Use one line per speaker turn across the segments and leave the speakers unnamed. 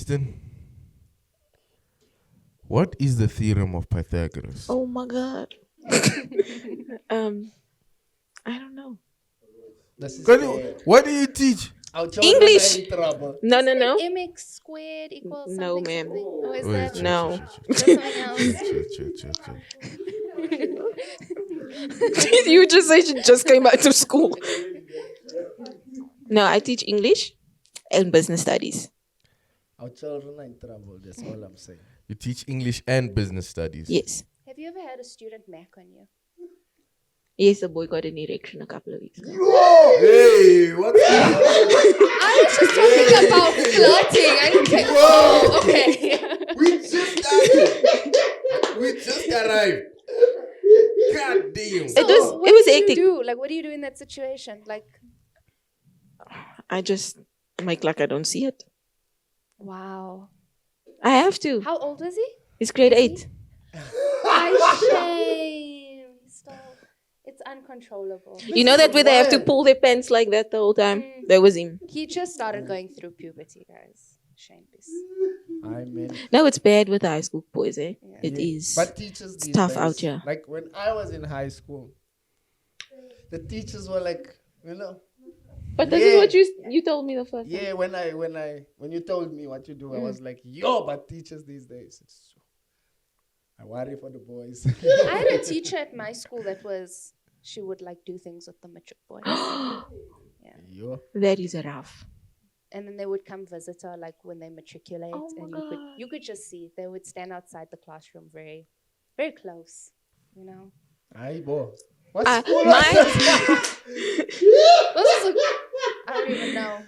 Kiersten, what is the theorem of Pythagoras?
Oh my God. I don't know.
What do you teach?
English.
In trouble.
No.
mx squared equals
No,
something,
ma'am.
something. Or is
Wait,
that
chill,
No.
chill,
something else?
chill.
You just said you just came out of school. No, I teach English and business studies.
Our children are in trouble. That's all I'm saying.
You teach English and business studies.
Yes.
Have you ever had a student mac on you?
Yes, the boy got an erection a couple of weeks ago.
Hey, what's
I was just talking about flirting. I didn't care. Oh, okay.
We just started. We just arrived. God damn.
So
It
what
was
do
hectic.
you do? Like, what do you do in that situation? Like,
I just make like I don't see it.
wow.
I have to.
How old was he?
It's grade 8.
I shame. It's uncontrollable.
You know that where they have to pull their pants like that the whole time? That was him.
He just started going through puberty, guys. Shame this.
I mean,
No, it's bad with the high school boys, eh?
Yeah.
It is.
but teachers these
tough
days,
out here.
Like when I was in high school, the teachers were like,
But this
Yeah.
is what you told me the first time.
yeah. When you told me what you do, I was like, yo, but teachers these days, I worry for the boys.
I had a teacher at my school she would like do things with the matric boys.
Yo.
That is rough.
And then they would come visit her like when they matriculate,
Oh my
and
God.
you could just see they would stand outside the classroom very, very close, you know.
Aye, bo. What
Uh,
school
my-
was that?
I don't even know.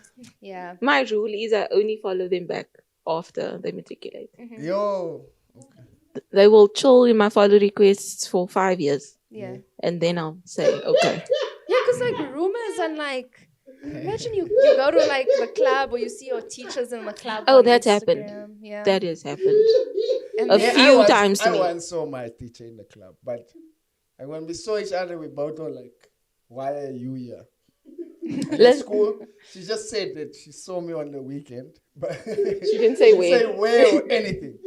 Yeah.
My rule is I only follow them back after they matriculate.
Yo.
They will chill in my follow requests for 5 years.
Yeah.
And then I'll say, okay.
Yeah, because like rumors and like, imagine you go to like the club or you see your teachers in the club.
Oh,
on
that's happened.
Instagram. Yeah.
That has happened.
And
A
then-
few times to
I
me.
once saw my teacher in the club, but when we saw each other, we both were like, why are you here? And in school, she just said that she saw me on the weekend, but
She didn't say where.
say where or anything.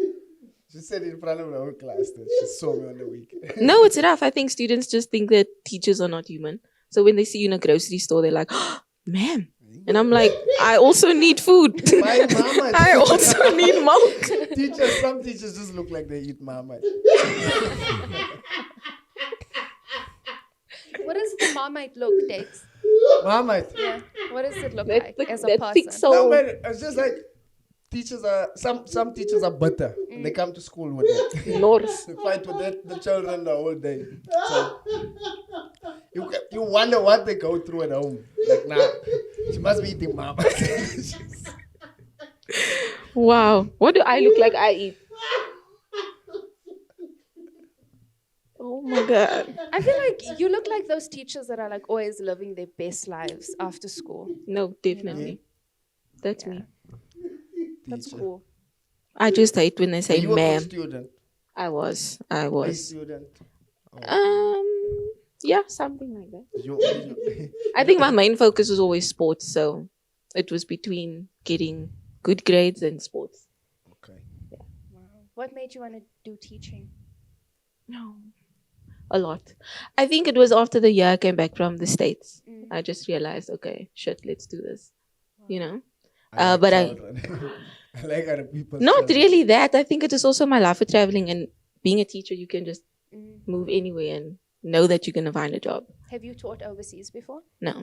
She said in front of the whole class that she saw me on the weekend.
No, it's rough. I think students just think that teachers are not human. So when they see you in a grocery store, they're like, oh, ma'am. And I'm like, I also need food.
My mama.
I also need milk.
Some teachers just look like they eat mama.
What does the Marmite look, Dex?
Mama.
Yeah. What does it look
That,
like as a
that thick
person?
soul.
No, man, it's just like teachers are some teachers are butter. And they come to school with it.
North.
They fight with the children the whole day. So you wonder what they go through at home. Like, nah, she must be eating mama.
Wow. What do I look like I eat? Oh my God.
I feel like you look like those teachers that are like always living their best lives after school.
No, definitely. That's me.
That's
Teacher.
cool.
I just hate when they say
You were a
ma'am.
good student.
I was.
A student.
Yeah, something like that.
You,
I think my main focus was always sports, so it was between getting good grades and sports.
okay.
Wow. What made you want to do teaching?
No, a lot. I think it was after the year I came back from the States. I just realized, okay, shit, let's do this. You know?
I like
But
children. I like other people.
Not really that. I think it is also my love for traveling, and being a teacher, you can just move anywhere and know that you're going to find a job.
Have you taught overseas before?
No.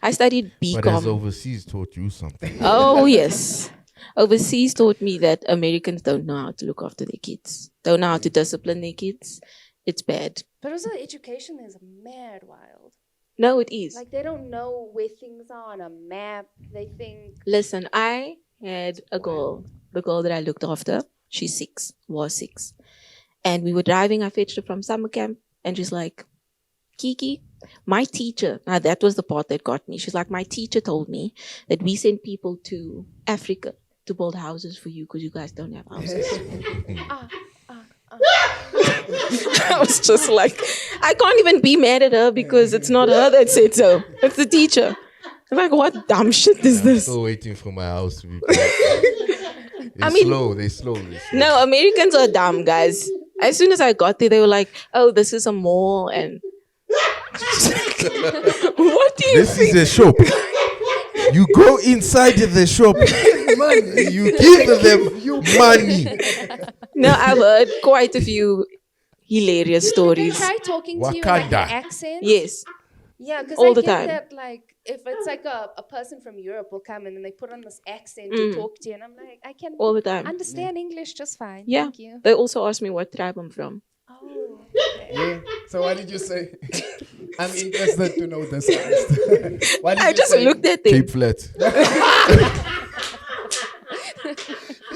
I studied
But has
BCom.
overseas taught you something?
Oh, yes. Overseas taught me that Americans don't know how to look after their kids, don't know how to discipline their kids. It's bad.
But also education is mad wild.
No, it is.
Like they don't know where things are on a map. They think
Listen, I had a girl, the girl that I looked after. She's 6, was 6. And we were driving. I fetched her from summer camp. And she's like, Kiki, my teacher, now that was the part that got me. She's like, my teacher told me that we send people to Africa to build houses for you because you guys don't have houses. I was just like, I can't even be mad at her because it's not her that said so. It's the teacher. I'm like, what dumb shit is
I'm
this?
still waiting for my house to be built. They're slow. They slow.
No, Americans are dumb, guys. As soon as I got there, they were like, oh, this is a mall. And what do you
This is a shop. You go inside the shop.
Money.
You give them money.
No, I've heard quite a few hilarious stories.
Try talking to you like an
Wakanda.
accent.
Yes.
Yeah, because
All
I
the
get
time.
that, like, if it's like a person from Europe will come in and they put on this accent
Mm.
to talk to you, and I'm like, I can
All the time.
understand English just fine.
Yeah.
Thank you.
They also asked me what tribe I'm from.
Oh.
Yeah. So what did you say? I'm interested to know this. What did
I
you
just
say?
looked at them.
Cape Flat.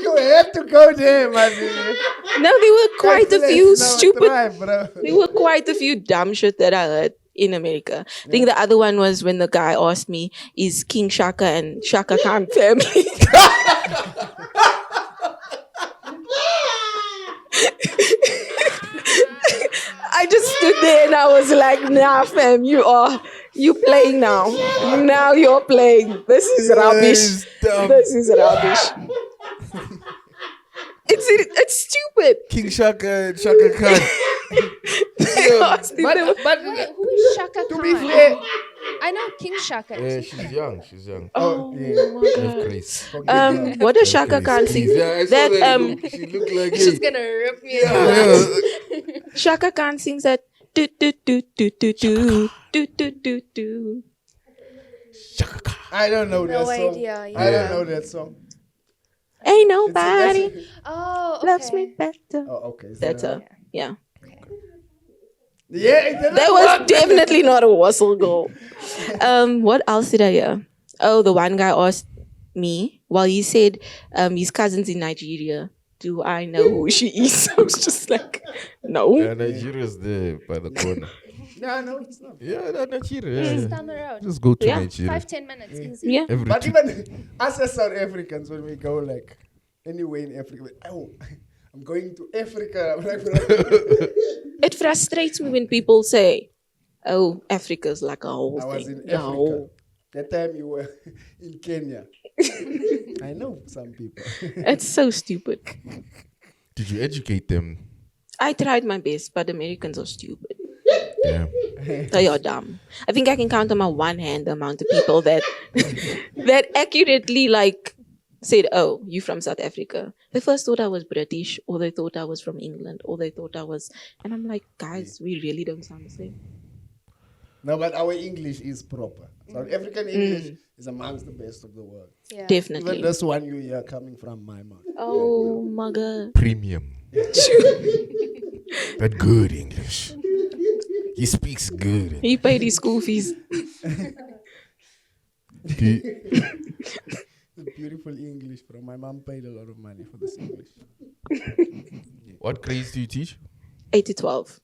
You have to go there, Mazizi.
No, there were quite a few stupid.
Bro.
There were quite a few dumb shit that I heard in America. I think the other one was when the guy asked me, is King Shaka and Shaka Khan family? I just stood there and I was like, nah, fam, you playing now. Now you're playing. This is rubbish.
dumb.
This is rubbish. It's stupid.
King Shaka and Shaka Khan.
They asked him, they were-
But
Who is Shaka
to
Khan?
be fair,
I know King Shaka.
Yeah,
Is he?
she's young. She's young.
oh
yeah.
my
Have
god.
grace.
What does Shaka Khan sing?
Yeah, I saw
That
she looked like
She's gonna rip me
Yeah,
apart.
yeah.
Shaka Khan sings that do do do do do do do do do do.
Shaka Khan.
I don't know that
No
song.
idea.
I
Yeah.
don't know that song.
Ain't
It's
nobody
that's-
Oh, okay.
loves me better.
Oh, okay. So
That's a yeah.
Yeah, it didn't
That was
work.
definitely not a whistle goal. What else did I hear? Oh, the one guy asked me while he said his cousin's in Nigeria. Do I know who she is? I was just like, no.
Yeah, Nigeria's there by the corner.
No, it's not.
Yeah, Nigeria.
It's
Yeah.
down the road.
Just go to
Yeah.
Nigeria.
5-10 minutes, easy.
Yeah.
Every
But
two-
even us as South Africans, when we go like anywhere in Africa, oh, I'm going to Africa. I'm like,
It frustrates me when people say, oh, Africa's like a whole
I was
thing.
in Africa.
No.
That time you were in Kenya. I know some people.
It's so stupid.
Did you educate them?
I tried my best, but Americans are stupid.
Yeah.
They are dumb. I think I can count on my one hand the amount of people that that accurately like said, "Oh, you from South Africa." They first thought I was British, or they thought I was from England, or they thought I was. And I'm like, guys, we really don't sound the same.
No, but our English is proper. South African English is amongst the best of the world.
Yeah.
Definitely.
Even this one you hear coming from my mouth.
Oh my god.
Premium. But good English. He speaks good.
He paid his school fees.
The beautiful English, bro. My mom paid a lot of money for this English.
What grades do you teach?
8 to 12.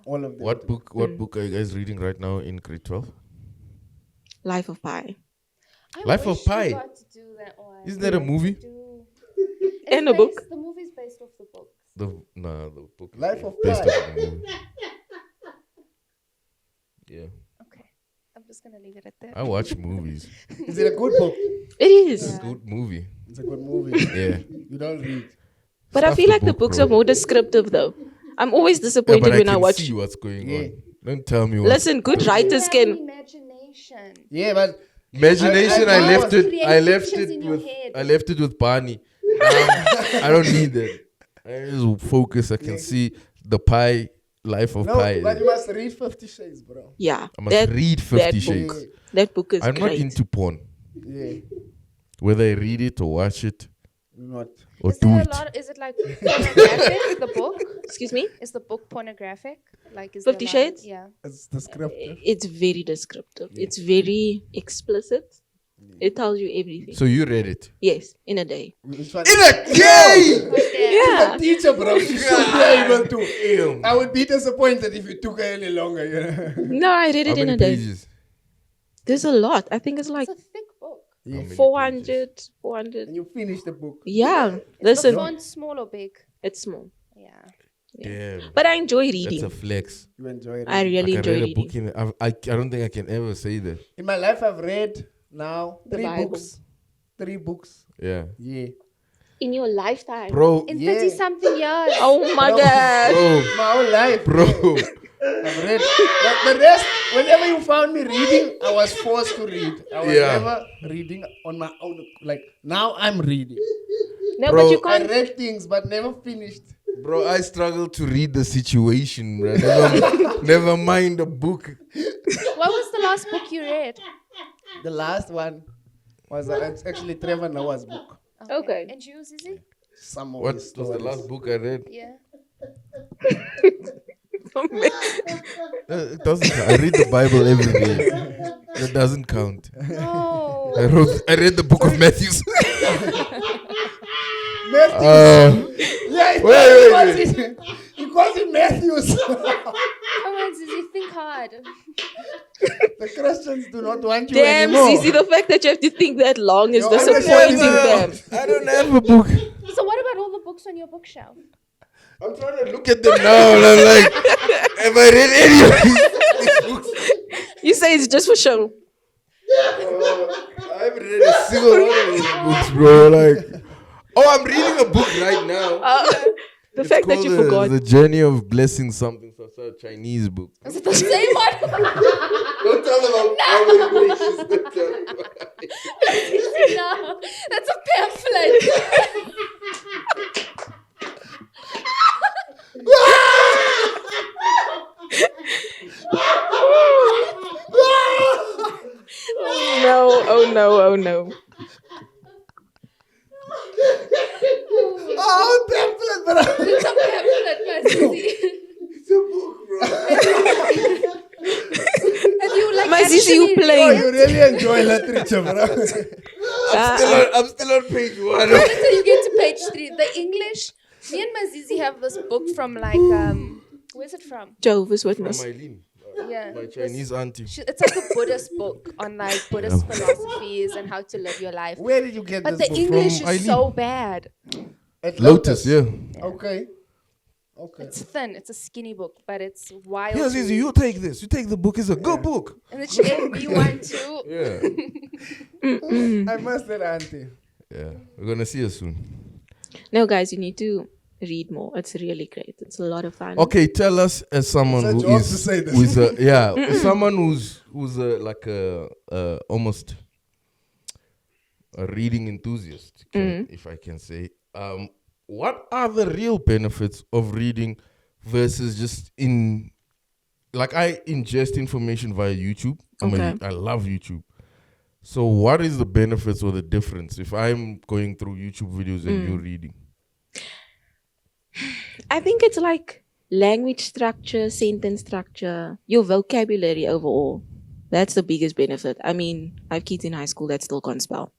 All of them.
What book are you guys reading right now in grade 12?
Life of Pi.
I
Life of
wish we
Pi.
got to do that one.
Isn't that a movie?
And a book.
The movie's based off the book.
The book. is
Life of
based
Pi.
off the movie. Yeah.
Okay. I'm just going to leave it at that.
I watch movies.
Is it a good book?
It is.
It's a good movie.
It's a good movie.
Yeah.
You don't read.
But I
Stuff
feel
the
like the
book,
books
bro.
are more descriptive though. I'm always
Yeah,
disappointed
but I
when I
can
watch.
see what's going
Yeah.
on. Don't tell me what.
Listen, good writers
You have
can.
an imagination.
Yeah, but
Imagination.
I
I left
create
it. I left
pictures
it
in your
with.
head.
I left it with Barney. I don't need that. I just focus. I can see the pie. Life of
no,
Pi.
but you must read 50 Shades, bro.
Yeah,
I must read 50
that book.
Shades.
That book is
I'm not
great.
into porn.
Yeah,
Whether I read it or watch it
you're not.
or
Is
do
there a
it.
lot? Is it like pornographic? The book
Excuse me.
is the book pornographic? Like is
50
there a lot of-
Shades?
Yeah.
It's descriptive.
It's very descriptive. It's very explicit. It tells you everything.
So you read it.
Yes, in a day.
Which one?
In a day!
Yeah.
A teacher, bro. She should be able to.
Damn.
I would be disappointed if it took her any longer. You know?
No, I read
How
it in
many
a day.
pages?
There's a lot. I think it's like
It's a thick book.
Yeah.
many
400, 400.
And you finish the book.
Yeah.
The
Listen,
font small or big?
it's small.
Yeah.
Damn.
But I enjoy
That's
reading.
a flex.
You enjoy it.
I really
I
enjoy
read a
reading.
book in. I don't think I can ever say that.
In my life, I've read now
The
3
Bible.
books. 3 books.
Yeah.
Yeah.
In your lifetime.
Bro.
In
Yeah.
30 something years.
Oh my
Bro.
God.
Bro.
My whole life.
Bro.
I've read. The rest, whenever you found me reading, I was forced to read. I was
Yeah.
never reading on my own. Like, now I'm reading.
No,
Bro,
but you
I
can't.
read things, but never finished.
Bro, I struggle to read the situation, bro. Never mind the book.
What was the last book you read?
The last one was it's actually Trevor Noah's book.
Okay.
And you, Zizi?
Some of
What
his
was the
stories.
last book I read?
Yeah.
It doesn't count. I read the Bible every day. That doesn't count.
No.
I read the book of Matthew.
Matthews. Yeah,
wait.
He calls it Matthews.
Come on, Zizi, think hard.
The Christians do not want you
Damn,
anymore.
Zizi, the fact that you have to think that long is
Yo, I
disappointing
understand
them.
I don't have a book.
So what about all the books on your bookshelf?
I'm trying to look at them now and I'm like, have I read any of these books?
You say it's just for show.
I haven't read a single one of those books, bro. Like, I'm reading a book right now.
The
It's
fact that you
called
forgot.
The Journey of Blessing something. So it's a Chinese book.
Is it the same one?
Don't tell them how many pages. Don't tell them.
No, that's a pamphlet.
No, oh no, oh no.
Oh, pamphlet, but
It's a pamphlet, Mazizi.
It's a book, bro.
And you like
Mazizi, you
actually
play.
oh, you really enjoy literature, bro.
I'm still on page 1.
Wait until you get to page 3. The English. Me and Mazizi have this book from like where's it from?
Jehovah's
From
Witness.
Eileen,
Yeah.
my Chinese auntie.
It's like a Buddhist book on like Buddhist philosophies and how to live your life.
Where did you get
But
this
the
book
English
From
is so bad.
At
Lotus, yeah.
Okay.
It's thin. It's a skinny book, but it's wild.
Yeah,
to
Zizi,
read.
you take this. You take the book. It's a good book.
And then she gave me one too.
Yeah.
I must say, auntie.
Yeah. We're going to see you soon.
No, guys, you need to read more. It's really great. It's a lot of fun.
Okay, tell us as someone
It's a
who
job
is
to say this.
who is someone who's like a almost a reading enthusiast, if I can say. What are the real benefits of reading versus just I ingest information via YouTube.
Okay.
I love YouTube. So what is the benefits or the difference if I'm going through YouTube videos and you're reading?
I think it's like language structure, sentence structure, your vocabulary overall. That's the biggest benefit. I mean, I have kids in high school that still can't spell.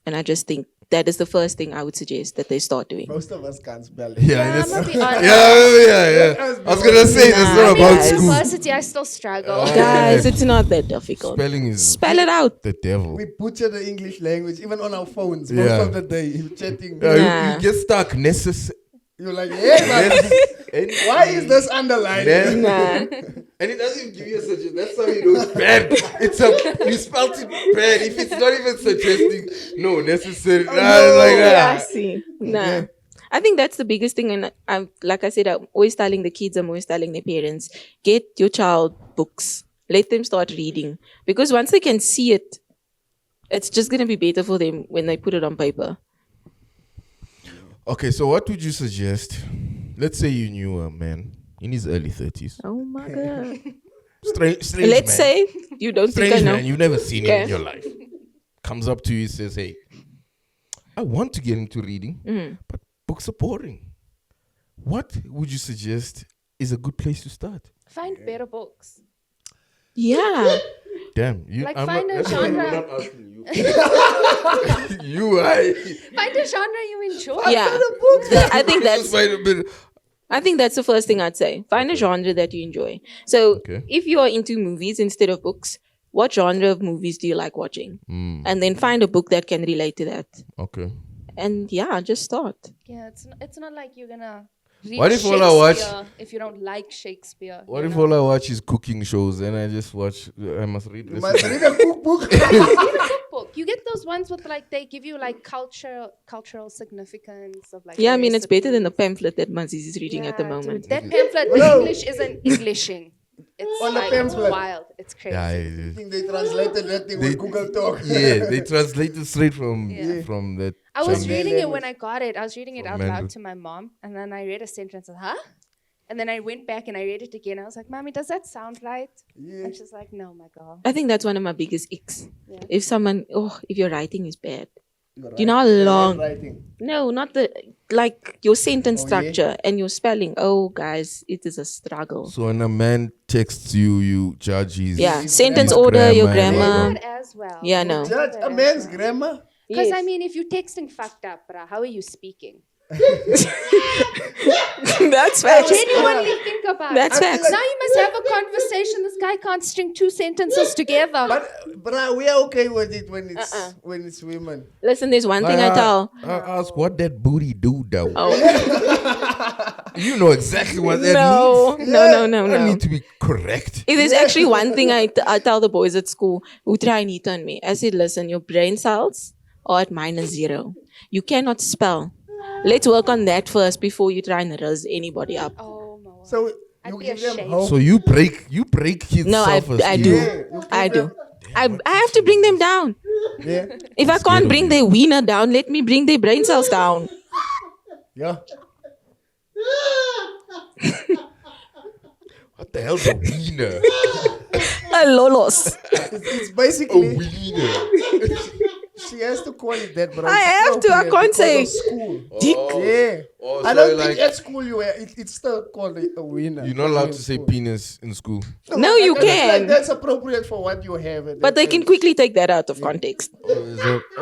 And I just think that is the first thing I would suggest that they start doing.
Most of us can't spell it.
Yeah,
I'm gonna be honest.
yeah. I was gonna say that's not
Nah,
about
guys.
school.
University, I still struggle.
Guys, it's not that difficult.
Spelling is
Spell it out.
the devil.
We butcher the English language, even on our phones,
Yeah.
most of the day. You're chatting.
Nah.
You get stuck. Necessary.
You're like, yeah, but why is this underlined?
Nah.
And it doesn't even give you a suggestion. That's how you know it's bad. You spelled it bad. If it's not even suggesting, no, necessary.
Yeah, I see. Nah. I think that's the biggest thing. And I'm like I said, I'm always telling the kids, I'm always telling their parents, get your child books. Let them start reading. Because once they can see it, it's just going to be better for them when they put it on paper.
Okay, so what would you suggest? Let's say you knew a man in his early 30s.
Oh my God.
Strange
Let's
man.
say you don't think
Strange
I know.
man, you've never seen him
Okay.
in your life. Comes up to you, says, hey, I want to get into reading, but books are boring. What would you suggest is a good place to start?
Find better books.
Yeah.
Damn, you.
Like
I'm
find
not,
a
that's why I'm
genre.
not asking you.
Find a genre you enjoy.
Yeah. I think
Just
that's
find a bit.
I think that's the first thing I'd say. Find a genre that you enjoy. So
Okay.
if you are into movies instead of books, what genre of movies do you like watching? And then find a book that can relate to that.
Okay.
And yeah, just start.
Yeah, it's not like you're gonna read
What if all I watch-
Shakespeare if you don't like Shakespeare.
What
you
if
know?
all I watch is cooking shows and I just watch? I must read
You
this.
must read a cookbook.
Cookbook. You get those ones with like they give you like cultural significance of like.
Yeah, I mean, it's better than the
recipes.
pamphlet that Mazizi is reading at the
Yeah,
moment.
dude, that pamphlet, the
Bro.
English isn't Englishing. It's
On the
like
pamphlet.
wild. It's crazy.
Yeah,
I think they translated that thing with Google Talk.
yeah, they translated straight from
Yeah.
from that.
I was
Chinese.
reading it
language.
when I got it. I was reading it
From
out
Mandarin.
loud to my mom, and then I read a sentence. Huh? And then I went back and I read it again. I was like, "Mommy, does that sound right?"
Yeah.
And she's like, "No, my girl."
I think that's one of my biggest icks.
Yeah.
If your writing is bad.
You're
Do you know how
right.
long?
Writing.
No, not like your sentence
Oh, yeah?
structure and your spelling. Oh, guys, it is a struggle.
So when a man texts you, you judge his.
Yeah,
His
sentence
grammar.
order, your
Grammar.
grammar.
That as well.
Yeah, no.
Judge a man's grammar.
Because
Yes.
I mean, if you're texting fucked up, bruh, how are you speaking?
That's facts.
Genuinely think about
That's
it.
facts.
Now you must have a conversation. This guy can't string two sentences together.
But we are okay with it when it's women.
Listen, there's one thing I tell.
I ask what that booty do though.
Oh,
You know exactly what that
no,
means.
no, no,
I
no.
need to be correct.
If there's actually one thing I tell the boys at school who try and hit on me, I said, listen, your brain cells are at -0. You cannot spell. Let's work on that first before you try and razz anybody up.
Oh my word.
So
I'd
you
be
give them
ashamed.
hope.
So you break his
No,
self-esteem.
I do.
Yeah, you
I
give
do. I have to bring them down.
Yeah.
If I can't bring their wiener down, let me bring their brain cells down.
Yeah.
What the hell's a wiener?
Lolos.
It's
A
basically
wiener.
she has to call it that, but
I have to, I can't say
school.
dick.
Yeah.
Oh,
I
so
don't
like
think at school it's still called a winner.
you're not allowed to say penis in school.
No, you
Like,
can.
that's appropriate for what you have. At
But
that
they can
age.
quickly take that out of context.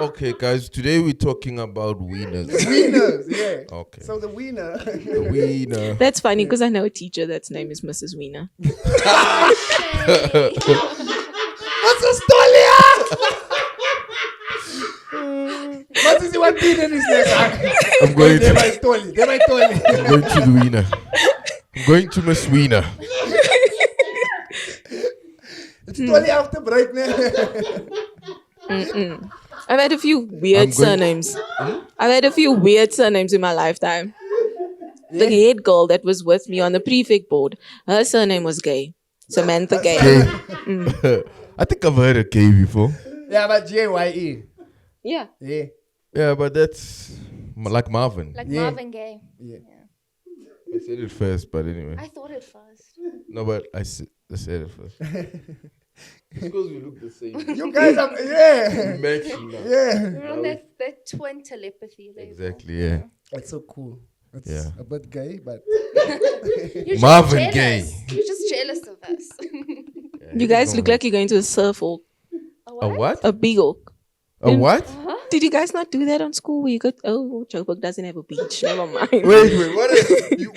Okay, guys. Today we're talking about wieners.
Winners, yeah.
Okay.
So the winner.
The wiener.
That's funny because I know a teacher that's name is Mrs. Wiener.
What's a stolia? What is what winner is this?
I'm going
They
to
might toli. They might toli.
I'm going to the wiener. I'm going to Miss Wiener.
It's toli after break now.
I've had a few weird
I'm going-
surnames. I've had a few weird surnames in my lifetime. The head girl that was with me on the prefect board, her surname was Gay. Samantha Gay.
Gay. I think I've heard of gay before.
Yeah, but J-Y-E.
Yeah.
Yeah.
Yeah, but that's like Marvin.
Like
Yeah.
Marvin Gaye.
Yeah.
I said it first, but anyway.
I thought it first.
No, but I said it first. Because we look the same.
You guys are, yeah.
Matching now.
Yeah.
We're on that twin telepathy level.
Exactly, yeah.
That's so cool. It's
Yeah.
a bit gay, but
You're just
Marvin
jealous.
Gaye.
You're just jealous of us.
You guys look like you're going to a surf walk.
A what?
A big oak.
A what?
Did you guys not do that on school where you go, Joburg doesn't have a beach. Never mind.
Wait,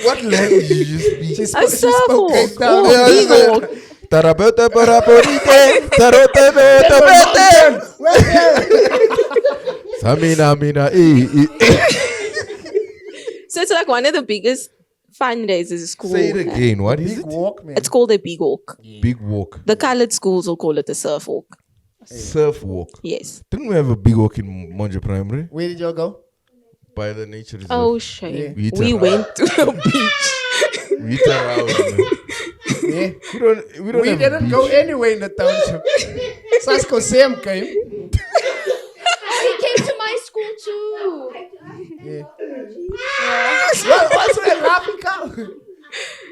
what language did you speak?
she's
A surf
spoke
walk.
Cape Town.
Oh, big
Yeah,
oak.
Tarabote paraporite, tarote bete bete. Samina,
So it's like one of the biggest fundraisers at school.
Say it again. What is
Big
it?
walk, man.
It's called a big walk.
Big walk.
The colored schools will call it a surf walk.
Surf walk.
Yes.
Didn't we have a big walk in Monja Primary?
Where did you go?
By the nature reserve.
Oh, shame.
We hit
We
around.
went to the beach.
We hit around.
Yeah.
We don't
We
have
didn't
beach.
go anywhere in the township. Sasko Sam came.
He came to my school too.
Yeah. What's that laughing cow?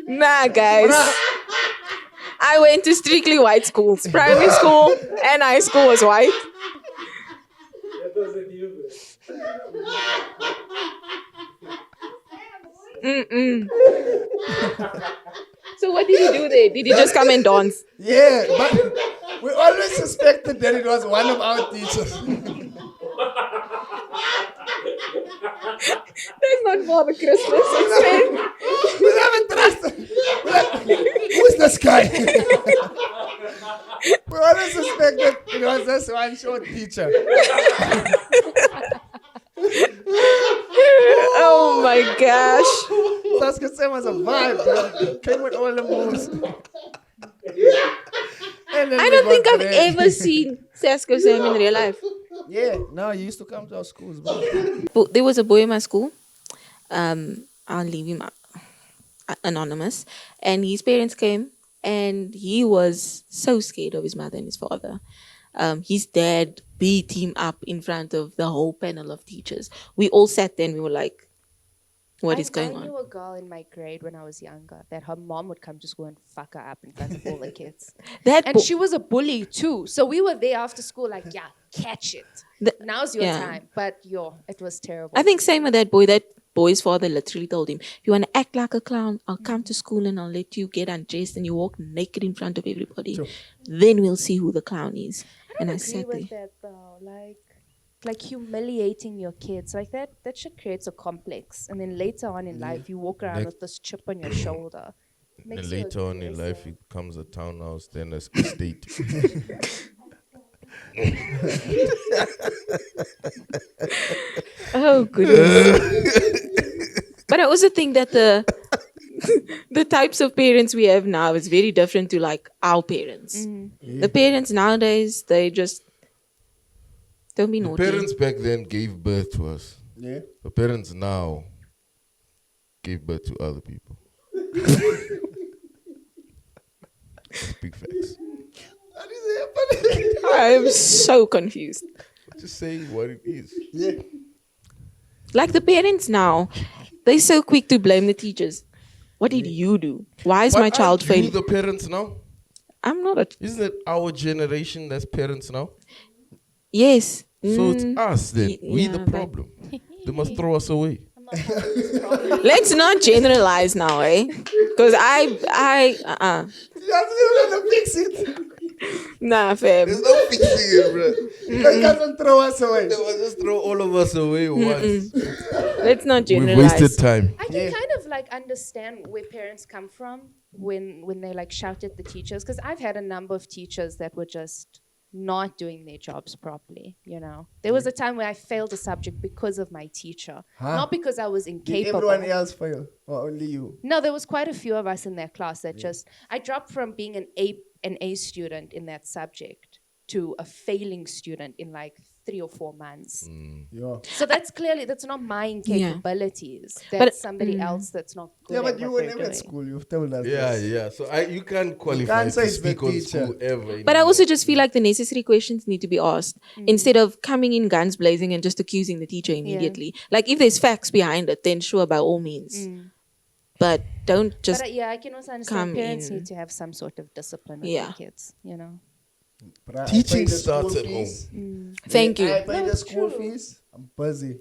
Nah, guys. I went to strictly white schools. Primary school and high school was white. Mm-mm. So what did you do there? Did you just come and dance?
Yeah, but we always suspected that it was one of our teachers.
That's not Father Christmas.
We never trusted. We're like, who's this guy? We always suspected it was this one short teacher.
Oh my gosh.
Staske Sam was a vibe, bro. Came with all the moves.
I don't think I've ever seen Sasko Sam in real life.
Yeah, no, you used to come to our schools, bro.
But there was a boy in my school. I'll leave him anonymous. And his parents came, and he was so scared of his mother and his father. His dad beat him up in front of the whole panel of teachers. We all sat there and we were like, what is going
I
on?
knew a girl in my grade when I was younger that her mom would come to school and fuck her up in front of all the kids. And she was a bully too. So we were there after school like, yeah, catch it. Now's your time. But it was terrible.
I think same with that boy. That boy's father literally told him, if you want to act like a clown, I'll come to school and I'll let you get undressed and you walk naked in front of everybody. Sure. Then we'll see who the clown is.
I don't agree with that though. Like humiliating your kids. Like that shit creates a complex. And then later on in life, you walk around with this chip on your shoulder.
And later on in life, it becomes a townhouse, then a estate.
Oh, goodness. But I also think that the types of parents we have now is very different to like our parents. The parents nowadays, they just don't be naughty.
The parents back then gave birth to us.
Yeah.
The parents now gave birth to other people. That's big facts.
What is happening?
I am so confused.
Just saying what it is.
Yeah.
Like the parents now, they're so quick to blame the teachers. What did you do? Why is my child
You
failing?
the parents now?
I'm not a...
Isn't it our generation that's parents now?
Yes.
So it's us then. We the
yeah,
problem. They must throw us away.
Let's not generalize now, eh? Because
You have to fix it.
Nah, fam.
There's no fixing it, bro.
They doesn't throw us away.
They will just throw all of us away once.
Let's not
We've
generalize.
wasted time.
I can kind of like understand where parents come from when they like shout at the teachers. Because I've had a number of teachers that were just not doing their jobs properly, you know. There was a time where I failed a subject because of my teacher. Not because I was
Did
incapable.
everyone else fail? Or only you?
No, there was quite a few of us in that class that I dropped from being an A student in that subject to a failing student in like 3 or 4 months.
Yeah.
So that's not my incapabilities.
But-
That's somebody else that's not good.
Yeah,
at
but you
what
were
they're
never at
doing.
school. You've told us.
Yeah,
this.
yeah. So you can't qualify
can't say
to
it's the
speak on
teacher.
school ever.
But I
anymore.
also just feel like the necessary questions need to be asked instead of coming in guns blazing and just accusing the teacher immediately. Like if there's facts behind it, then sure, by all means. But don't just...
But I can also understand
come
parents
in.
need to have some sort of discipline with
Yeah.
their kids, you know.
But I
Teaching
paid the
starts
school
at
fees.
Thank you.
I pay
No,
the
it's
school
true.
fees. I'm busy.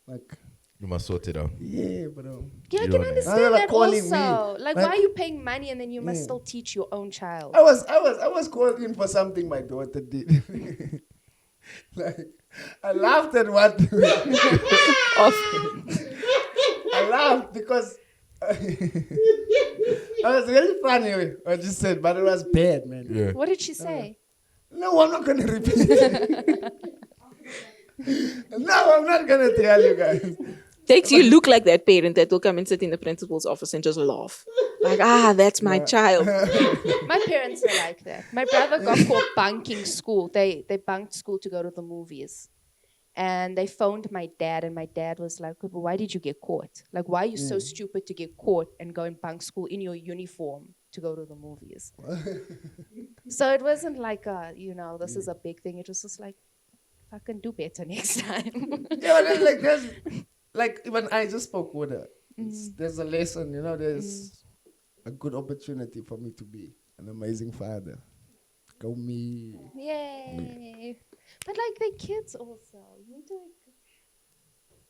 Like,
You must sort it out.
yeah, bro.
Yeah, I
You're
can
on it.
understand
Now they're
that
calling
also.
me.
Like,
Like-
why are you paying money and then you must still teach your own child?
I was called in for something my daughter did. Like, I laughed at what I laughed because it was really funny what you said, but it was bad, man.
Yeah.
What did she say?
No, I'm not gonna repeat it. No, I'm not gonna tell you guys.
Takes you look like that parent that will come and sit in the principal's office and just laugh. Like, that's my child.
My parents were like that. My brother got caught bunking school. They bunked school to go to the movies. And they phoned my dad, and my dad was like, "But why did you get caught? Like, why are you so stupid to get caught and go and bunk school in your uniform to go to the movies?" So it wasn't like, this is a big thing. It was just like, fucking do better next time.
Yeah, but then, like when I just spoke with her, there's a lesson, you know, there's a good opportunity for me to be an amazing father. Go me.
Yay. But like the kids also, you need to like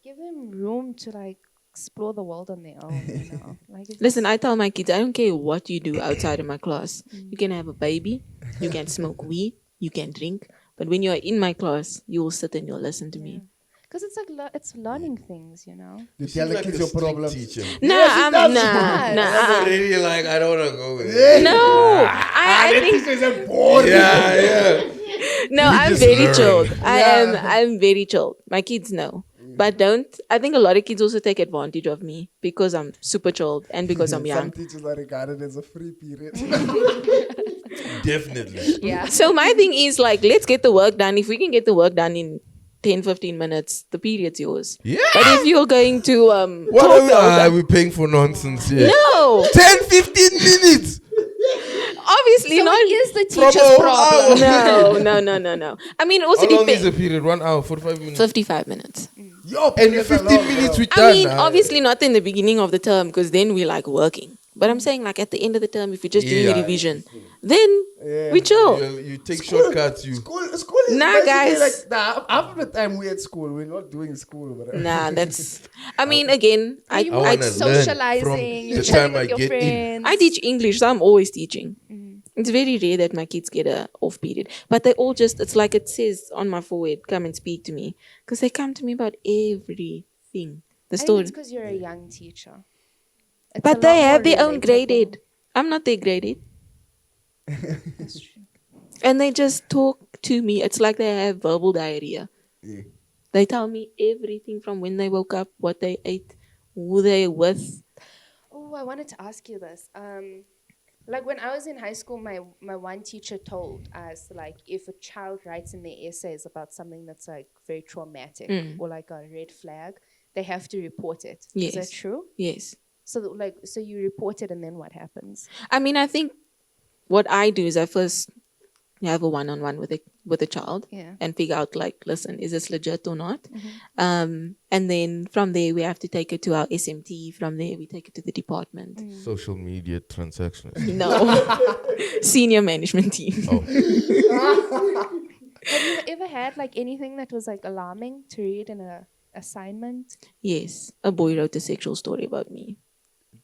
give them room to like explore the world on their own, you know. Like
Listen, I tell my kids, I don't care what you do outside of my class. You can have a baby, you can smoke weed, you can drink, but when you're in my class, you will sit and you'll listen to me.
because it's like it's learning things, you know.
You
She's
tell the
like
kids
a
your
strict
problems.
teacher.
Nah,
does.
I'm already like, I don't want to go there.
No, I think
Teachers are bored.
Yeah.
no, I'm
just
very
learn.
chilled.
Yeah.
I'm very chilled. My kids know. But I think a lot of kids also take advantage of me because I'm super chilled and because I'm
Some
young.
teachers are regarded as a free period.
Definitely.
Yeah.
So my thing is like, let's get the work done. If we can get the work done in 10, 15 minutes, the period's yours.
Yeah.
But if you're going to
What
talk
are
the whole
we
time-
paying for nonsense here?
No,
10, 15 minutes.
obviously
So
not.
it is the
From a
teacher's
whole
problem.
No. I mean, also
How long is
depends.
the period? 1 hour, 45 minutes.
55 minutes.
Yo,
And
periods are
15
long,
minutes
bro.
we
I
done.
mean, obviously not in the beginning of the term because then we like working. But I'm saying like at the end of the term, if you're just doing a
Yeah.
revision, then
Yeah.
we chill.
You take shortcuts. You
School is
Nah,
basically
guys.
like half the time we're at school. We're not doing school, bro.
Nah, that's. I mean, again,
Are you
I
more
wanna
like
learn
socializing?
from
You're
the
chilling
time I
with your
get in.
friends.
I teach English, so I'm always teaching. It's very rare that my kids get a off period, but they all just. It's like it says on my forehead, "Come and speak to me," because they come to me about everything. The
I think
story,
it's because you're a young teacher. It's a
but
lot
they
more
have their own
relatable.
graded. I'm not their graded.
That's true.
And they just talk to me. It's like they have verbal diarrhea.
Yeah.
They tell me everything from when they woke up, what they ate, who they with.
Oh, I wanted to ask you this. Like when I was in high school, my one teacher told us like if a child writes in their essays about something that's like very traumatic or like a red flag, they have to report it. Is
Yes.
that true?
Yes.
So you report it and then what happens?
I mean, I think what I do is I first have a one-on-one with a child
Yeah.
and figure out like, listen, is this legit or not? And then from there we have to take it to our SMT. From there we take it to the department.
social media transactionist.
No, senior management team.
Oh,
Have you ever had like anything that was like alarming to read in a assignment?
Yes, a boy wrote a sexual story about me.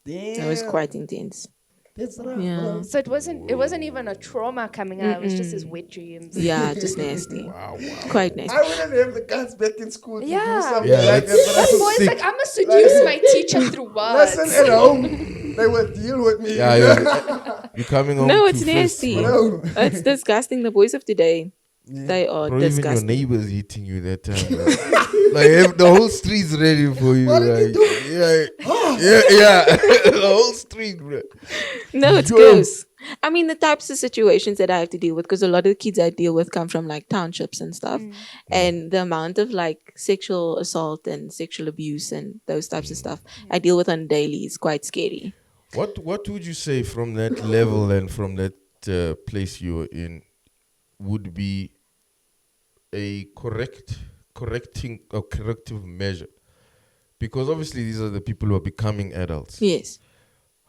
Damn.
That was quite intense.
That's rough,
Yeah.
bro.
So it wasn't even a trauma coming out. It was just his wet dreams.
Yeah, just nasty.
wow.
Quite nasty.
I wouldn't have the guts back in school to do
Yeah.
something
Yeah,
like
that's-
that.
That
bro.
boy's
Sick.
like, I'm gonna seduce my teacher through words.
Listen, at home, they will deal with me.
Yeah. You're coming home.
No,
too
it's
fast,
nasty.
bro.
No.
It's disgusting. The boys of today, they are
Bro, even your
disgusting.
neighbors hitting you that time. Bro. Like the whole street's ready for you.
What did
like,
you do?
yeah. The whole street, bro.
No, it's
Yo.
gross. I mean, the types of situations that I have to deal with, because a lot of the kids I deal with come from like townships and stuff. And the amount of like sexual assault and sexual abuse and those types of stuff I deal with on daily is quite scary.
What would you say from that level and from that place you're in would be a corrective measure? Because obviously these are the people who are becoming adults.
Yes.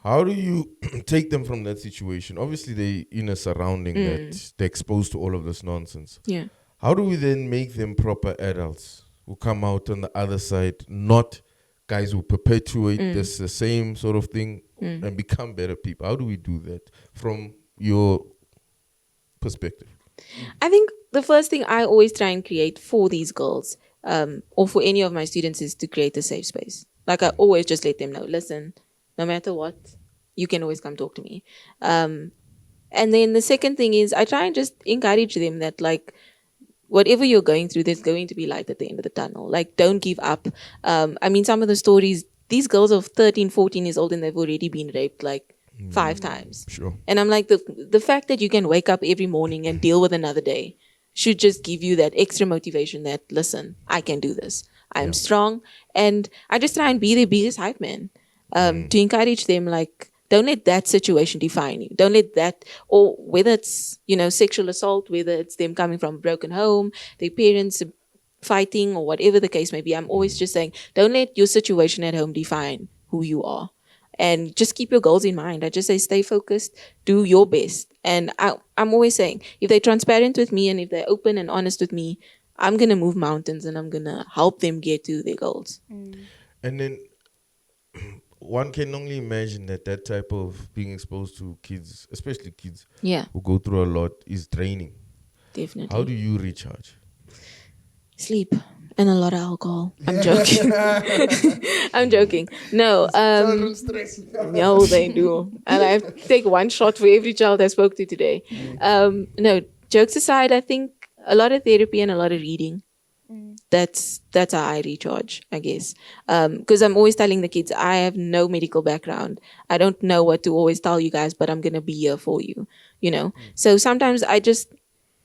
How do you take them from that situation? Obviously they're in a surrounding that they're exposed to all of this nonsense.
Yeah.
How do we then make them proper adults who come out on the other side, not guys who perpetuate this the same sort of thing and become better people? How do we do that from your perspective?
I think the first thing I always try and create for these girls or for any of my students is to create a safe space. Like I always just let them know, listen, no matter what, you can always come talk to me. And then the second thing is I try and just encourage them that like whatever you're going through, there's going to be light at the end of the tunnel. Like don't give up. I mean, some of the stories, these girls of 13, 14 years old and they've already been raped like 5 times.
Sure.
And I'm like, the fact that you can wake up every morning and deal with another day should just give you that extra motivation that, listen, I can do this. I'm strong. And I just try and be their biggest hype man to encourage them, like, don't let that situation define you. Don't let that, or whether it's, sexual assault, whether it's them coming from a broken home, their parents fighting or whatever the case may be. I'm always just saying, don't let your situation at home define who you are. And just keep your goals in mind. I just say stay focused, do your best. And I'm always saying, if they're transparent with me and if they're open and honest with me, I'm going to move mountains and I'm going to help them get to their goals.
And then one can only imagine that type of being exposed to kids, especially kids
Yeah,
who go through a lot, is draining.
definitely.
How do you recharge?
Sleep and a lot of alcohol. I'm joking. I'm joking. No,
Children stress.
no, they do. And I take one shot for every child I spoke to today. No, jokes aside, I think a lot of therapy and a lot of reading. That's how I recharge, I guess. Because I'm always telling the kids, I have no medical background. I don't know what to always tell you guys, but I'm going to be here for you, you know? So sometimes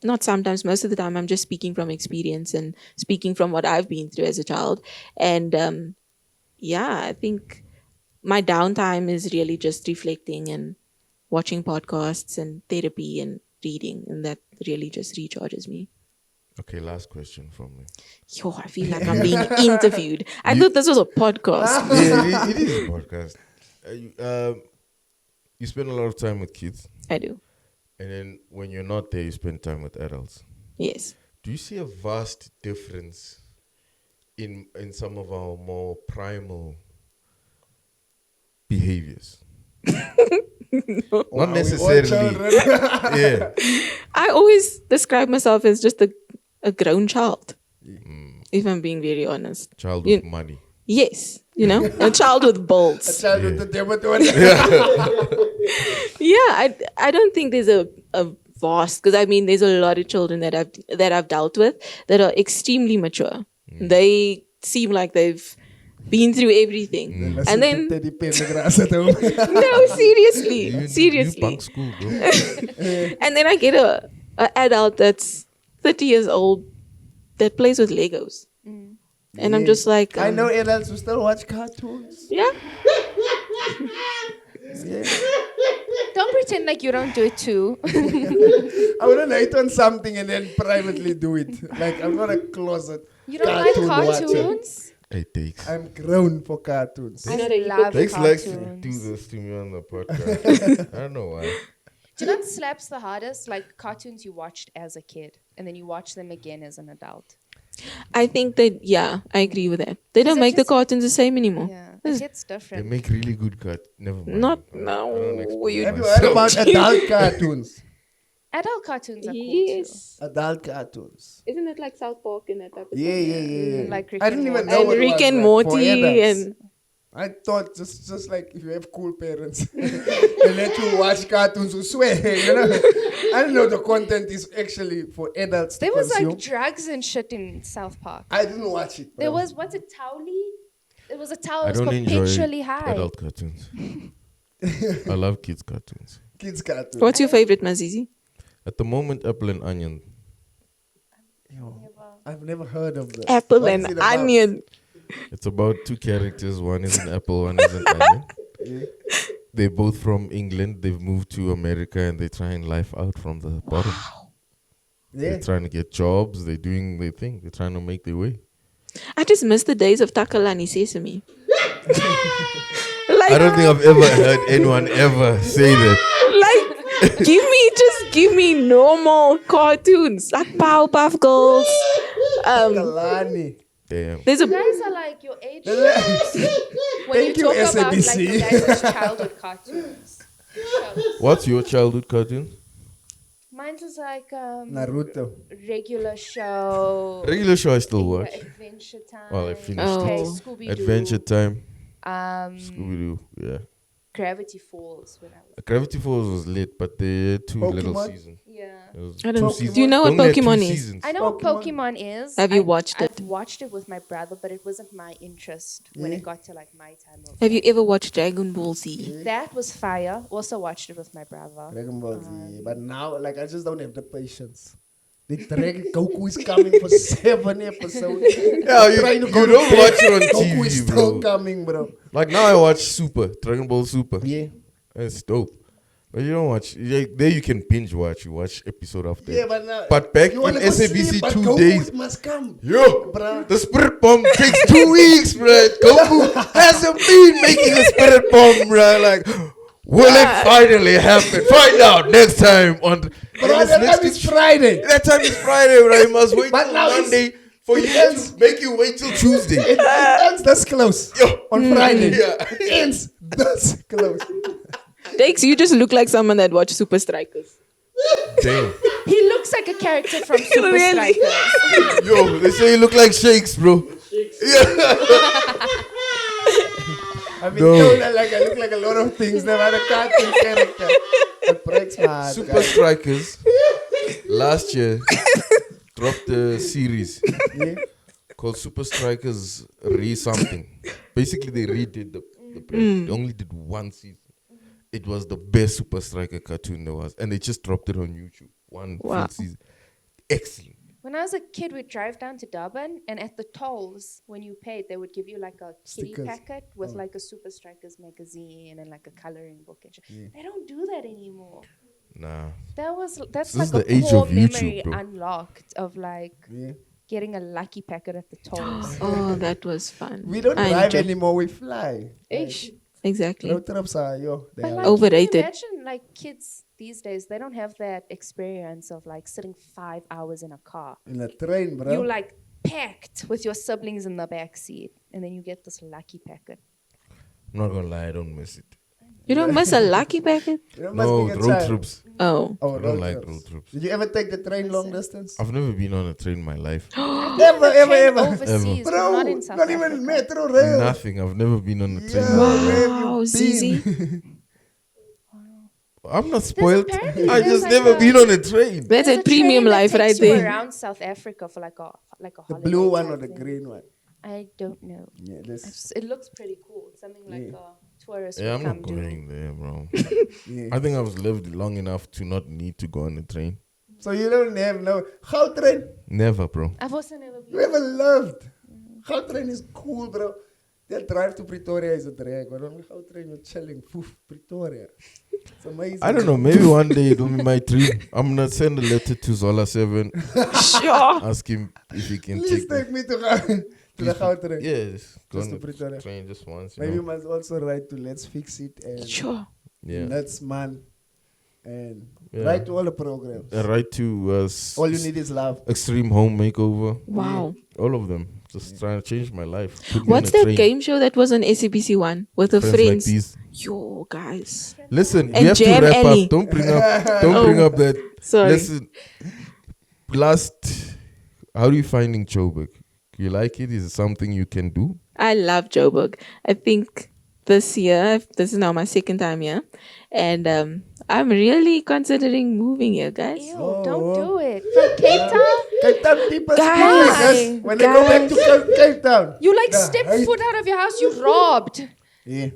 not sometimes, most of the time, I'm just speaking from experience and speaking from what I've been through as a child. And yeah, I think my downtime is really just reflecting and watching podcasts and therapy and reading. And that really just recharges me.
Okay, last question from me.
Yo, I feel like I'm being interviewed. I thought this was a podcast.
Yeah, it is a podcast. You spend a lot of time with kids,
I do.
and then when you're not there, you spend time with adults.
Yes.
Do you see a vast difference in some of our more primal behaviors? Not necessarily. Yeah.
I always describe myself as just a grown child, if I'm being very honest.
Child with money.
Yes, you know, a child with balls.
Child with the debit one.
Yeah, I don't think there's a vast, because I mean there's a lot of children that I've dealt with that are extremely mature. They seem like they've been through everything, and then no, seriously,
You bunk school, bro.
and then I get a adult that's 30 years old that plays with Legos, and I'm just like,
I know adults who still watch cartoons.
yeah.
Don't pretend like you don't do it too.
I wouldn't hate on something and then privately do it. Like, I'm not a closet.
You don't like
cartoon watcher.
cartoons?
Hey, Takes.
I'm grown for cartoons.
I
not a
love
Takes likes to
cartoons.
do this to me on the podcast. I don't know why.
Do you know what slaps the hardest? Like cartoons you watched as a kid and then you watch them again as an adult.
I think that, yeah, I agree with that. They don't
it
make the
just-
cartoons the same anymore.
Yeah, it gets
They
different.
make really good cut. Never mind.
Not
I
now.
don't expect
You-
Have you
myself.
heard about adult cartoons?
Adult cartoons are cool
Yes.
Adult cartoons.
Isn't it like South Park and that type of
Yeah.
Like Rick
I didn't
and
even
Morty.
know
And
what it
Rick
was,
and
like,
Morty
for adults.
and
I thought just like if you have cool parents, they let you watch cartoons who swear, you know. I didn't know the content is actually for adults
There
to
was
consume.
like drugs and shit in South Park.
I didn't watch it.
There
bro.
was, what's it, Towley? It was a towel
I
that was
don't enjoy
perpetually high.
adult cartoons. I love kids' cartoons.
kids cartoons.
what's your favorite, Mazizi?
At the moment, Apple and Onion.
Yo, I've never heard of that.
Apple
What is
and
it about?
onion.
It's about two characters. One is an apple, one is an onion. They're both from England. They've moved to America and they're trying life out from the bottom.
Yeah.
They're trying to get jobs. They're doing their thing. They're trying to make their way.
I just miss the days of Takalani Sesame.
I don't think I've ever heard anyone ever say that.
Like, give me normal cartoons like Powerpuff Girls.
Kalani.
Damn.
There's a
You guys are like your age. When
Thank
you
you,
talk about like
SABC.
you guys' childhood cartoons.
What's your childhood cartoon?
Mine was like
Naruto.
regular show.
Regular show I still watch.
Adventure Time.
Well, I finished
Oh.
Okay,
it.
Scooby-Doo.
Adventure Time.
Um,
Scooby-Doo. Yeah.
Gravity Falls. When I was,
Gravity Falls was lit, but they had two little
Pokemon?
seasons.
yeah.
It was
I don't.
two seasons.
Do you know what
They only had two
Pokemon is?
seasons.
I know what Pokemon is.
Have you watched it?
I've watched it with my brother, but it wasn't my interest when it got to like my time. Of
Have you ever watched Dragon Ball Z?
That was fire. Also watched it with my brother.
Dragon Ball Z. But now, like, I just don't have the patience. The Dragon Goku is coming for 7 episodes.
Yeah, you
Trying to
don't
go to bed.
watch it on
Goku is
TV,
still
bro.
coming, bro.
Like now I watch Super, Dragon Ball Super.
Yeah.
It's dope. But you don't watch. There you can binge watch. You watch episode after.
Yeah, but now.
But back
you
in
wanna go
SABC
sleep, but
2
Goku
days.
must come.
Yo,
Bruh.
the spirit bomb takes 2 weeks, bro. Goku hasn't been making a spirit bomb, bro. Like, will it finally happen? Find out next time on.
Bro, that time is Friday.
That time is Friday, bro. You must wait
But
till
now it's-
Monday for you
it
to
ends-
make you wait till Tuesday.
It ends this close.
Yo.
On Friday.
Yeah.
It ends this close.
Dex, you just look like someone that watched Super Strikers.
Damn.
He looks like a character from Super
Really?
Strikers.
Yo, they say you look like Shakes, bro.
I've been
No.
told that like I look like a lot of things. Never had a cartoon character. But breaks my heart.
Super
guys.
Strikers last year dropped a series.
Yeah.
called Super Strikers something. Basically, they redid the brand. They only did one season. It was the best Super Striker cartoon there was, and they just dropped it on YouTube. One full season. Excellent.
When I was a kid, we'd drive down to Durban, and at the tolls, when you paid, they would give you like a kitty
Stickers.
packet with like a Super Strikers magazine and like a coloring book and shit. They don't do that anymore.
Nah.
That's
This
like
is
a
the age
core
of YouTube,
memory
bro.
unlocked of like getting a lucky packet at the tolls.
Oh, that was fun.
We don't
I
drive
enjoyed-
anymore, we fly.
Ish.
Exactly.
Road trips are, they
But
are
like,
Overrated.
Can you imagine like kids these days, they don't have that experience of like sitting 5 hours in a car.
in a train, bro.
You're like packed with your siblings in the back seat, and then you get this lucky packet.
I'm not gonna lie, I don't miss it.
You don't miss a lucky packet?
You know, must
No,
be a
road
child.
trips.
Oh.
Oh,
I don't
road
like
trips.
road trips.
Did you ever take the train long distance?
I've never been on a train in my life.
Ever.
Overseas, but
Bro,
not in South
not
Africa.
even metro rail.
Nothing. I've never been on a train.
Yeah,
in my life.
where have
Wow,
you
Zizi.
been?
I'm not spoiled.
apparently
I
there's
just
like
never
a-
been on a train.
That's
There's
a premium
train that
life right
takes you
there.
around South Africa for like a
The
holiday
blue one
type
or the
thing.
green one?
I don't know.
Yeah, this.
It looks pretty cool. Something like a tourist
Yeah,
would
I'm
come
not
do.
going there, bro.
Yeah.
I think I've lived long enough to not need to go on a train.
So you don't have no. How train?
Never, bro.
I've also never
You
been.
ever loved? How train is cool, bro. That drive to Pretoria is a drag. But on how train you're chilling. Poof, Pretoria. It's amazing.
I don't know. Maybe one day it'll be my dream. I'm gonna send a letter to Zola 7.
Sure.
Ask him if he can
Please
take me.
take me to the Gauteng.
Yes, go
Just
on
to Pretoria.
the train just once.
Maybe
You
you
know?
must also write to Let's Fix It and
Sure.
Yeah.
Nuts Man and
Yeah.
write to all the programs.
Right to
All you need is love.
Extreme Home Makeover.
Wow.
All of them. Just trying to change my life. Put me
What's
on a
that
train.
game show that was on SABC One with the
Friends like
friends?
these.
Yo, guys.
Listen,
And
we have
Jam
to wrap
Alley.
up. Don't bring up that.
Sorry.
Listen, how are you finding Joburg? You like it? Is it something you can do?
I love Joburg. I think this year, this is now my second time here, and I'm really considering moving here, guys.
Ew,
Oh.
don't do it. From Cape Town,
Cape Town people speak
Guys.
like this when they go back to Cape Town.
you like
Yeah,
step
right.
foot out of your house, you robbed.
Yeah.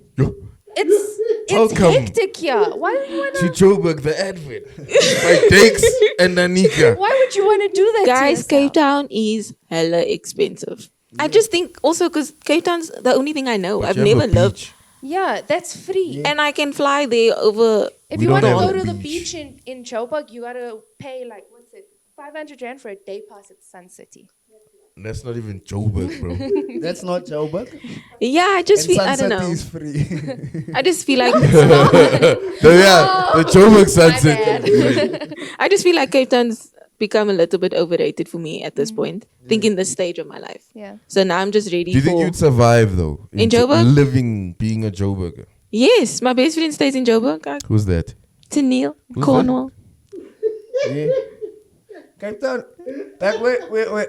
It's
Welcome
hectic here. Why do you wanna?
to Joburg, the advert by Dakes and Nanika.
Why would you wanna do that?
Guys,
to
Cape
yourself?
Town is hella expensive. I just think also because Cape Town's the only thing I know.
But
I've
you have
never
a
lived,
beach.
Yeah, that's free.
and I can fly there over.
If
We
you want to
don't
go
have
to
a
the
beach.
beach in Joburg, you gotta pay like what's it, 500 rand for a day pass at Sun City.
That's not even Joburg, bro.
That's not Joburg.
Yeah, I just
And
feel. I don't
Sunset
know.
is free.
I just feel like
The Joburg sunset.
bad.
I just feel like Cape Town's become a little bit overrated for me at this point. Think in this stage of my life.
Yeah.
So now I'm just ready
Do you think
for.
you'd survive though?
In Joburg?
Living, being a Joburger.
Yes, my best friend stays in Joburg.
Who's that?
Tenille,
Who's
Cornwall.
Yeah. Cape Town, like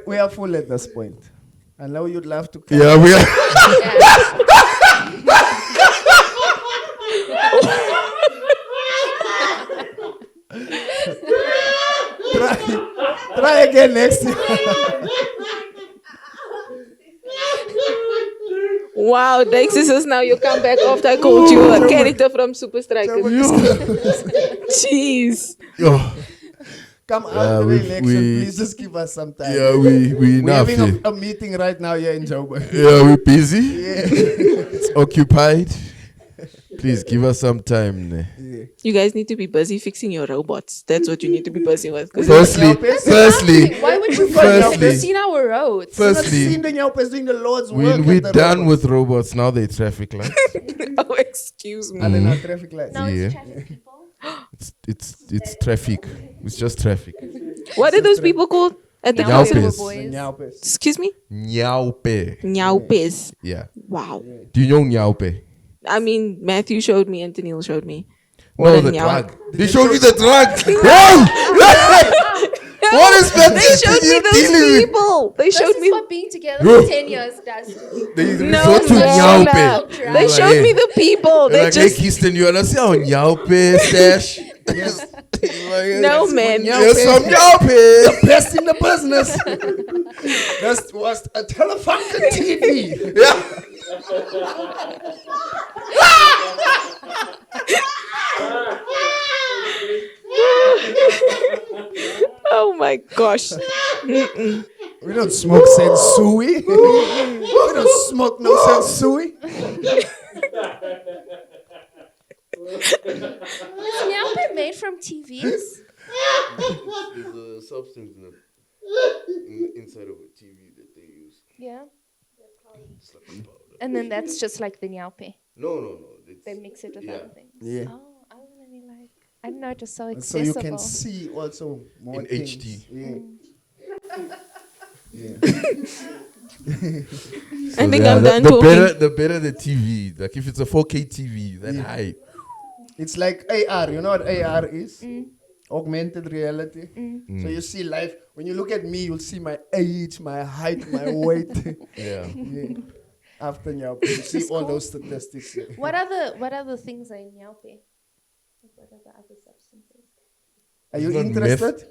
we are full at this point. I know you'd love to come.
Yeah, we are.
Try again next year.
Wow, Dexys is now you come back after I called you a character from Super Strikers. Jeez.
Oh,
Come
Yeah,
out the
we-
election,
we-
please just give us some time.
yeah, we
We're
enough.
having
Yeah,
a meeting right now here in Joburg.
we're busy.
Yeah.
It's occupied. Please give us some time. Ne.
Yeah.
You guys need to be busy fixing your robots. That's what you need to be busy with. 'Cause
Firstly,
Why would you?
Firstly-
Have you seen our roads?
You've not
firstly,
seen the Nyaupas doing the Lord's work.
we're
at the
done
robots.
with robots. Now they traffic lights.
oh, excuse
Are
me.
they not traffic lights?
No,
Yeah.
it's traffic people.
It's traffic. It's just traffic.
What are those people called at the
Nyaupas.
council?
Nyaupas.
The
boys.
Nyaupas.
Excuse me?
Nyaupe.
Nyaupes.
Yeah.
Wow.
Do you know Nyaupe?
I mean, Matthew showed me and Tenille showed me.
No,
What a
the
nyau-
drug. They showed you the drug. Whoa! What is that?
They showed me those people. They
This
showed
is
me.
what being together
Yo.
for 10 years does to you.
They
No,
resort to
no,
Nyaupe.
no.
They showed me the people.
They're
They
like, hey,
just.
Kiersten, you wanna see our Nyaupe stash?
Yes.
No, man.
Yes, some Nyaope.
Best in the business. That was a Telefunken TV.
Oh my gosh.
We don't smoke sensui. We don't smoke no sensui.
Is Nyaope made from TVs?
There's a substance inside of a TV that they use.
Yeah.
It's like a powder.
And then that's just like the Nyaope.
No.
They mix it with other things.
Yeah.
Oh, I really like. I didn't know it was so
So
accessible.
you can see also more
In
things.
HD.
Yeah.
I think I'm done talking.
The better the TV. Like if it's a 4K TV, that high.
It's like AR. You know what AR is? Augmented reality. So you see life. When you look at me, you'll see my age, my height, my weight.
Yeah.
After Nyaope, you see all those statistics.
What other things are in Nyaope? What are the other substances?
Are you
It's not
interested?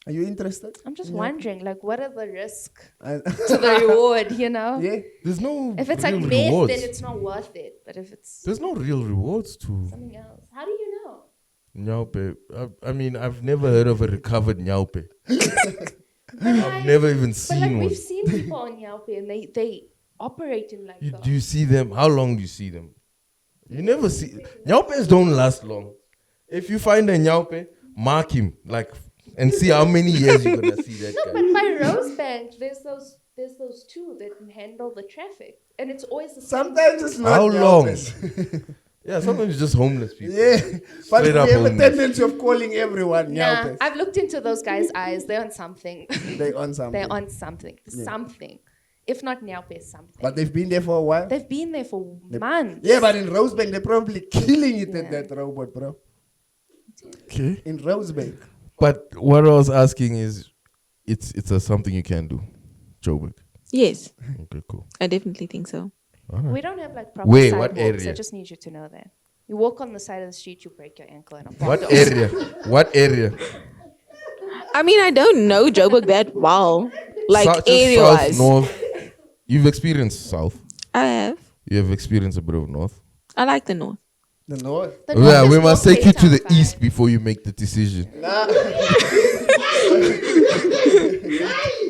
Are you interested?
I'm just wondering, like, what are the risks
I-
to the reward? You know,
yeah.
There's no
if it's
real
like meth,
rewards.
then it's not worth it. But if it's
There's no real rewards to
something else, how do you know?
Nyaope. I mean, I've never heard of a recovered Nyaope.
But
I've never even
But
seen
like
one.
we've seen people on Nyaope and they operate in like
Do you see them? How long do you see them? You never see. Nyaopes don't last long. If you find a Nyaope, mark him and see how many years you're gonna see that
But
guy.
by Rosebank, there's those two that handle the traffic, and it's always the same.
Sometimes it's not
How long?
Nyaopes.
Yeah, sometimes it's just homeless people.
Yeah. But we
Straight up
have a
homeless.
tendency of calling everyone
Nah,
Nyaopes.
I've looked into those guys' eyes. They're on something.
They on something.
They're on something. Something. If not Nyaope, something.
But they've been there for a while.
They've been there for months.
Yeah, but in Rosebank, they're probably killing it at that robot, bro.
Okay.
In Rosebank.
But what I was asking is, it's a something you can do, Joburg.
Yes,
Okay, cool.
I definitely think so.
We don't have like proper
Wait,
sidewalks.
what area?
I just need you to know that. You walk on the side of the street, you break your ankle and a
What area? What area?
I mean, I don't know Joburg that well, like
Just
area-wise.
south, north. You've experienced south.
I have.
You have experienced a bit of north.
I like the north.
The north.
The north
Yeah,
is
we must
more
take you to
Cape
the
Town
east
vibe.
before you make the decision.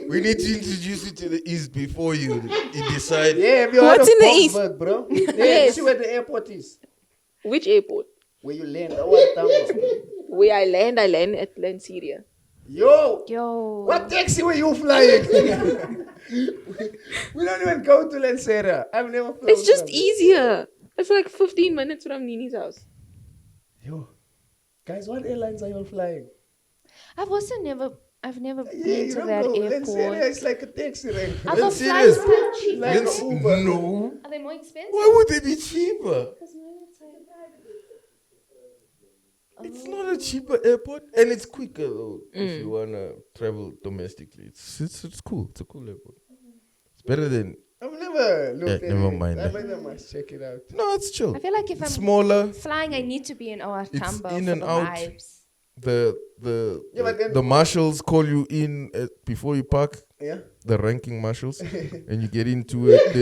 We need to introduce you to the east before you decide.
Yeah, have you
What's
heard of
in the east?
Boksburg, bro? Yeah,
Yes.
you see where the airport is?
Which airport?
Where you land. What town?
Where I land at Lanseria.
Yo!
Yo.
What taxi were you flying? We don't even go to Lancera. I've never flown.
It's just
from-
easier. It's like 15 minutes from Nini's house.
Yo. Guys, what airlines are you flying?
I've never
Yeah,
been
you
to
don't
that
go.
airport.
Lancera is like a taxi rank.
Are the
serious?
flights like cheaper?
Like
Let's-
a Uber.
no.
Are they more expensive?
Why would they be cheaper?
Because maybe it's like
It's not a cheaper airport, and it's quicker though. If you wanna travel domestically, it's cool. It's a cool airport. It's better than
I've never looked at
never
it.
mind
I
that.
think I must check it out.
no. It's chill.
I feel like if I'm
Smaller.
flying, I need to be in OR
It's
Tambo
in
for
and
the
out.
vibes.
Yeah, but then-
The marshals call you in before you park.
Yeah?
The ranking marshals, and you get into it.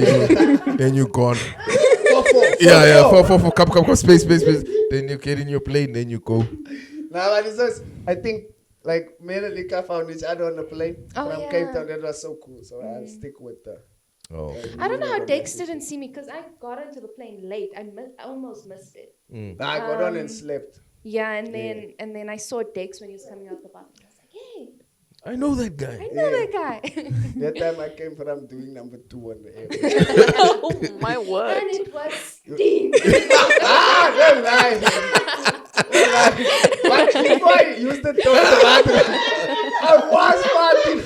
Then you're gone. Yeah. For cup, space. Then you get in your plane. Then you go.
Nah, but it's just, I think, like, me and Lika found each other on the plane
Oh,
from
yeah.
Cape Town. That was so cool. So I'll stick with the.
Oh.
I don't know how Dex didn't see me because I got onto the plane late. I almost missed it.
I got on and slept.
Yeah, and then I saw Dex when he was coming out the bathroom. I was like, hey,
I know that guy.
I know that guy.
That time I came from doing number 2 on the airport.
Oh my word.
And it was steam.
Don't lie. Don't lie. But before I used the bathroom, I was farting.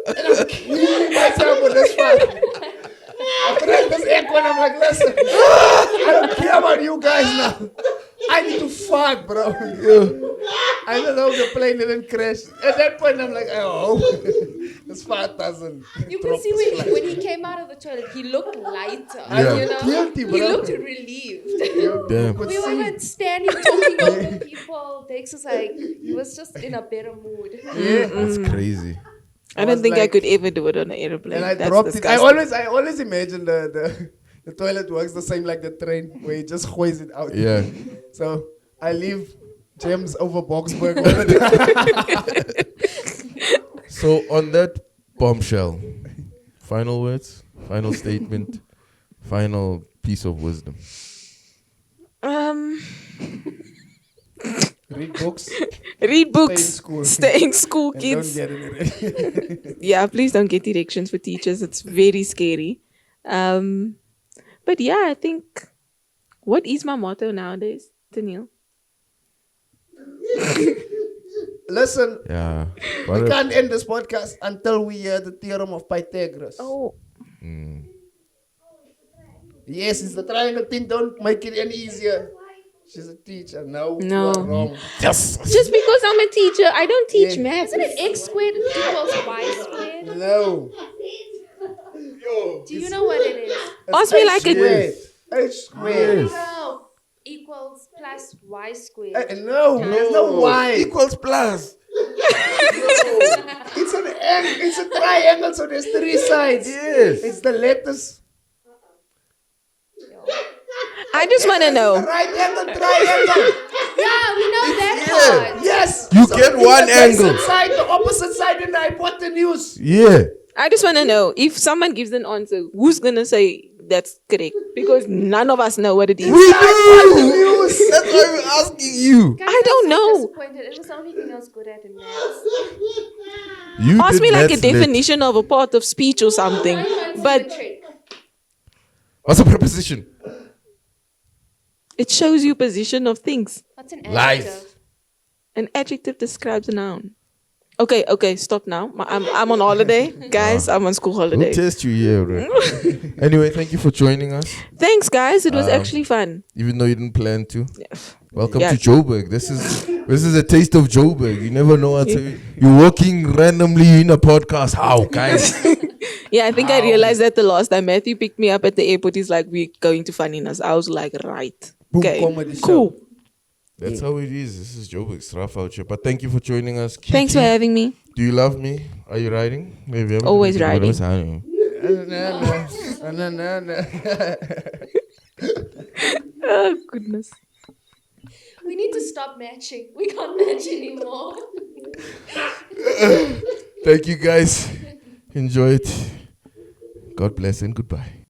And I'm killing myself with this fart. I pressed this aircon. I'm like, listen, I don't care about you guys now. I need to fart, bro. I don't know the plane didn't crash. At that point, I'm like, oh, this fart doesn't.
You
drop
can see
this flight.
when he came out of the toilet, he looked lighter.
Yeah.
You know?
Guilty,
He
bro.
looked relieved.
You
Damn.
could
We
see.
weren't standing talking over people. people. Dex was like, he was just in a better mood.
Yeah.
That's crazy.
I
I
don't
was
think I
like-
could ever do it on an airplane.
And I
That's
dropped it. I
disgusting.
always imagine the toilet works the same like the train, where it just hoist it out.
Yeah.
So I leave gems over Boxburg all the time.
So on that bombshell, final words, final statement, final piece of wisdom.
Read books.
Read books.
school.
Stay in school,
And
kids.
don't get any
Yeah, please don't get erections for teachers. It's very scary. But yeah, I think, what is my motto nowadays, Daniel?
Listen,
Yeah.
we can't end this podcast until we hear the theorem of Pythagoras.
Oh,
Yes, it's the triangle thing. Don't make it any easier. She's a teacher. No,
No.
you are wrong.
Yes.
just because I'm a teacher, I don't teach
Yeah.
math.
Isn't it x squared equals y squared?
No.
Do you know what it is?
Ask me like a-
squared. H squared.
Yes.
No. Equals plus y squared.
No, there's no Y.
Equals plus.
It's an it's a triangle, so there's three sides.
Yes.
It's the letters.
I just want to know.
Right angle triangle.
Yeah, we know that
yeah.
part.
Yes.
You
So
get
the
one
adjacent
angle.
side, the opposite side, and the hypotenuse.
Yeah.
I just want to know, if someone gives an answer, who's going to say that's correct? Because none of us know what it is.
We do. That's why we're asking you.
Guys,
I don't
I'm so
know.
disappointed. It was the only thing I was good at in maths.
You
Ask
did
me like a
maths lit.
definition of a part of speech or something. But
Trick.
What's a preposition?
it shows you position of things.
What's an
Lies.
adjective?
An adjective describes a noun. Okay, stop now. I'm on holiday. Guys, I'm on school
We'll
holiday.
test you here, bro. Anyway, thank you for joining us.
Thanks, guys. It was actually fun.
Even though you didn't plan to. Welcome
Yeah.
to Joburg. This is a taste of Joburg. You never know what to. You're walking randomly in a podcast. How, guys?
Yeah, I think I realized that the last time Matthew picked me up at the airport, he's like, we're going to Funnyness. I was like, right.
Boom,
Okay,
comedy show.
cool.
That's how it is. This is Joburg. It's rough out here. But thank you for joining us.
Thanks for
Kiki,
having me.
do you love me? Are you riding? Maybe I'm
Always riding. Oh, goodness.
We need to stop matching. We can't match anymore.
Thank you, guys. Enjoy it. God bless and goodbye.